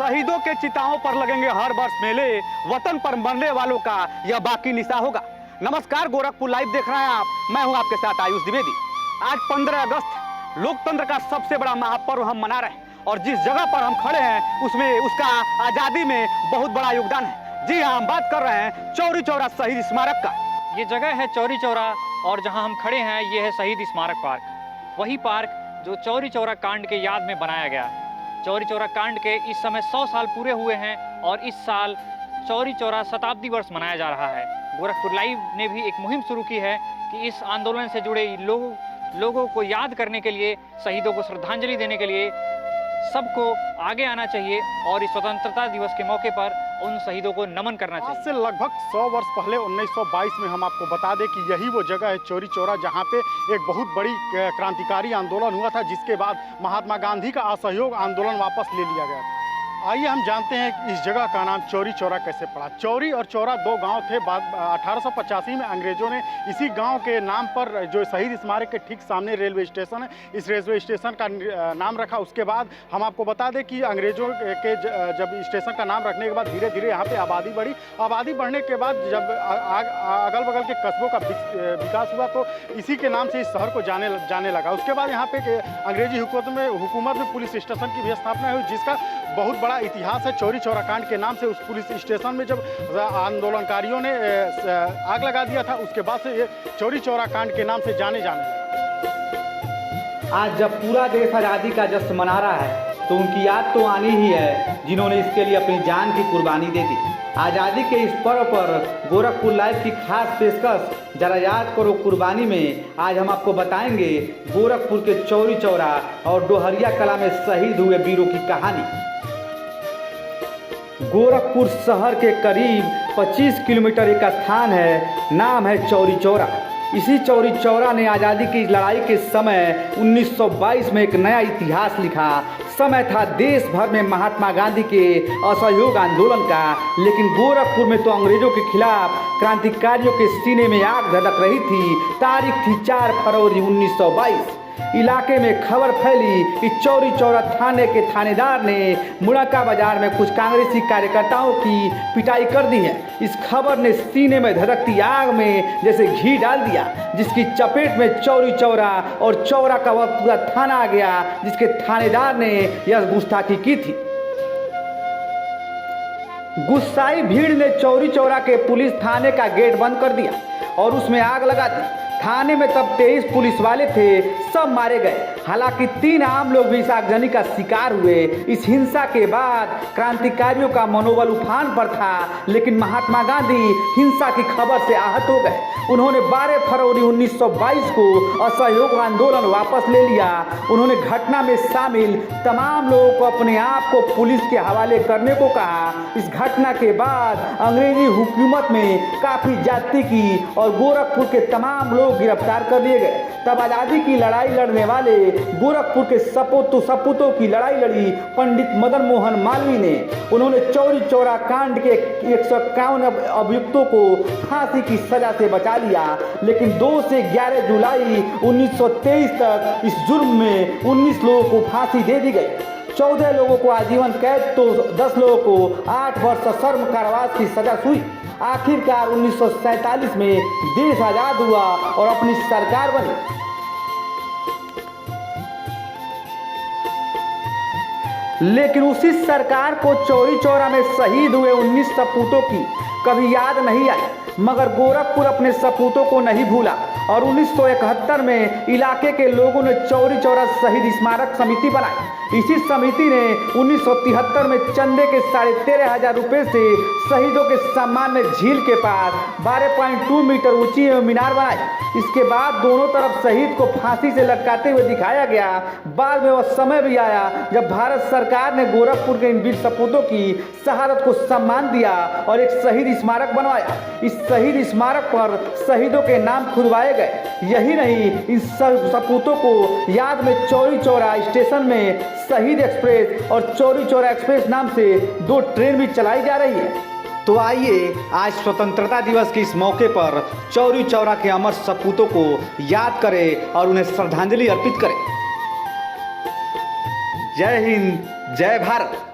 शहीदों के चिताओं पर लगेंगे हर वर्ष मेले, वतन पर मरने वालों का यह बाकी निशा होगा। नमस्कार, गोरखपुर लाइव देख रहे हैं आप। मैं हूं आपके साथ आयुष द्विवेदी। आज 15 अगस्त लोकतंत्र का सबसे बड़ा महापर्व हम मना रहे हैं और जिस जगह पर हम खड़े हैं उसमें उसका आज़ादी में बहुत बड़ा योगदान है। जी हाँ, हम बात कर रहे हैं चौरी चौरा शहीद स्मारक का। ये जगह है चौरी चौरा और जहां हम खड़े हैं ये है शहीद स्मारक पार्क। वही पार्क जो चौरी चौरा कांड के याद में बनाया गया है। चौरी चौरा कांड के इस समय 100 साल पूरे हुए हैं और इस साल चौरी चौरा शताब्दी वर्ष मनाया जा रहा है। गोरखपुर लाइव ने भी एक मुहिम शुरू की है कि इस आंदोलन से जुड़े लोगों को याद करने के लिए, शहीदों को श्रद्धांजलि देने के लिए सबको आगे आना चाहिए और इस स्वतंत्रता दिवस के मौके पर उन शहीदों को नमन करना चाहिए। आज से लगभग 100 वर्ष पहले 1922 में हम आपको बता दें कि यही वो जगह है चौरी चौरा, जहाँ पे एक बहुत बड़ी क्रांतिकारी आंदोलन हुआ था, जिसके बाद महात्मा गांधी का असहयोग आंदोलन वापस ले लिया गया था। आइए हम जानते हैं कि इस जगह का नाम चौरी चौरा कैसे पड़ा। चौरी और चौरा दो गांव थे। बाद 1885 में अंग्रेजों ने इसी गांव के नाम पर, जो शहीद स्मारक के ठीक सामने रेलवे स्टेशन है, इस रेलवे स्टेशन का नाम रखा। उसके बाद हम आपको बता दें कि अंग्रेजों के जब स्टेशन का नाम रखने के बाद धीरे धीरे यहाँ पे आबादी बढ़ी। आबादी बढ़ने के बाद जब अगल बगल के कस्बों का विकास हुआ तो इसी के नाम से इस शहर को जाने लगा। उसके बाद यहाँ पे अंग्रेजी हुकूमत में पुलिस स्टेशन की भी स्थापना हुई, जिसका बहुत बड़ा इतिहास है। चौरी चौरा कांड के नाम से उस पुलिस स्टेशन में जब आंदोलनकारियों ने आग लगा दिया था, उसके बाद से ये चौरी चौरा कांड के नाम से जाने लगा। आज जब पूरा देश आज़ादी का जश्न मना रहा है तो उनकी याद तो आनी ही है जिन्होंने इसके लिए अपनी जान की कुर्बानी दे दी। आज़ादी के इस पर्व पर गोरखपुर लाइव की खास पेशकश जरा याद करो कुर्बानी में आज हम आपको बताएंगे गोरखपुर के चौरी चौरा और डोहरिया कला में शहीद हुए वीरों की कहानी। गोरखपुर शहर के करीब 25 किलोमीटर एक स्थान है, नाम है चौरी चौरा। इसी चौरी चौरा ने आज़ादी की लड़ाई के समय 1922 में एक नया इतिहास लिखा। समय था देश भर में महात्मा गांधी के असहयोग आंदोलन का, लेकिन गोरखपुर में तो अंग्रेजों के खिलाफ क्रांतिकारियों के सीने में आग धधक रही थी। तारीख थी 4 फरवरी 1922। इलाके में खबर फैली कि चौरी चौरा थाने के थानेदार ने मुड़क्का बाजार में कुछ कांग्रेसी कार्यकर्ताओं की पिटाई कर दी है। इस खबर ने सीने में धधकती आग में जैसे घी डाल दिया, जिसकी चपेट में चौरी चौरा और चौरा का वह पूरा थाना आ गया, जिसके थानेदार ने यह गुस्ताखी की थी। गुस्साई भीड़ ने चौरी चौरा के पुलिस थाने का गेट बंद कर दिया और उसमें आग लगा दी। थाने में तब 23 पुलिस वाले थे, सब मारे गए। हालांकि 3 आम लोग भी इस आगजनी का शिकार हुए। इस हिंसा के बाद क्रांतिकारियों का मनोबल उफान पर था, लेकिन महात्मा गांधी हिंसा की खबर से आहत हो गए। उन्होंने 12 फरवरी 1922 को असहयोग आंदोलन वापस ले लिया। उन्होंने घटना में शामिल तमाम लोगों को अपने आप को पुलिस के हवाले करने को कहा। इस घटना के बाद अंग्रेजी हुकूमत में काफ़ी ज्यादती की और गोरखपुर के तमाम लोग गिरफ्तार कर लिए गए। तब आज़ादी की लड़ाई लड़ने वाले गोरखपुर के सपूतों की लड़ाई लड़ी पंडित मदन मोहन मालवीय ने। उन्होंने चौरी चौरा कांड के 151 अभियुक्तों को फांसी की सजा से बचा लिया, लेकिन 2 से 11 जुलाई 1923 तक इस जुर्म में 19 लोगों को फांसी दे दी गई। 14 लोगों को आजीवन कैद तो 10 लोगों को 8 वर्ष सश्रम कारावास की सजा हुई। आखिरकार 1947 में देश आज़ाद हुआ और अपनी सरकार बनी। लेकिन उसी सरकार को चौरी चौरा में शहीद हुए 19 सपूतों की कभी याद नहीं आई, मगर गोरखपुर अपने सपूतों को नहीं भूला और 1971 में इलाके के लोगों ने चौरी चौरा शहीद स्मारक समिति बनाई। इसी समिति ने 1973 में चंदे के 13,500 रुपये से शहीदों के सम्मान में झील के पास 12.2 मीटर ऊंची मीनार बनाई। इसके बाद दोनों तरफ शहीद को फांसी से लटकाते हुए दिखाया गया। बाद में वह समय भी आया जब भारत सरकार ने गोरखपुर के इन वीर सपूतों की शहादत को सम्मान दिया और एक शहीद स्मारक बनवाया। इस शहीद स्मारक पर शहीदों के नाम खुदवाए गए। यही नहीं, इन सपूतों को याद में चौरी चौरा स्टेशन में शहीद एक्सप्रेस और चौरी चौरा एक्सप्रेस नाम से 2 ट्रेन भी चलाई जा रही है। तो आइए आज स्वतंत्रता दिवस के इस मौके पर चौरी चौरा के अमर सपूतों को याद करें और उन्हें श्रद्धांजलि अर्पित करें। जय हिंद, जय भारत।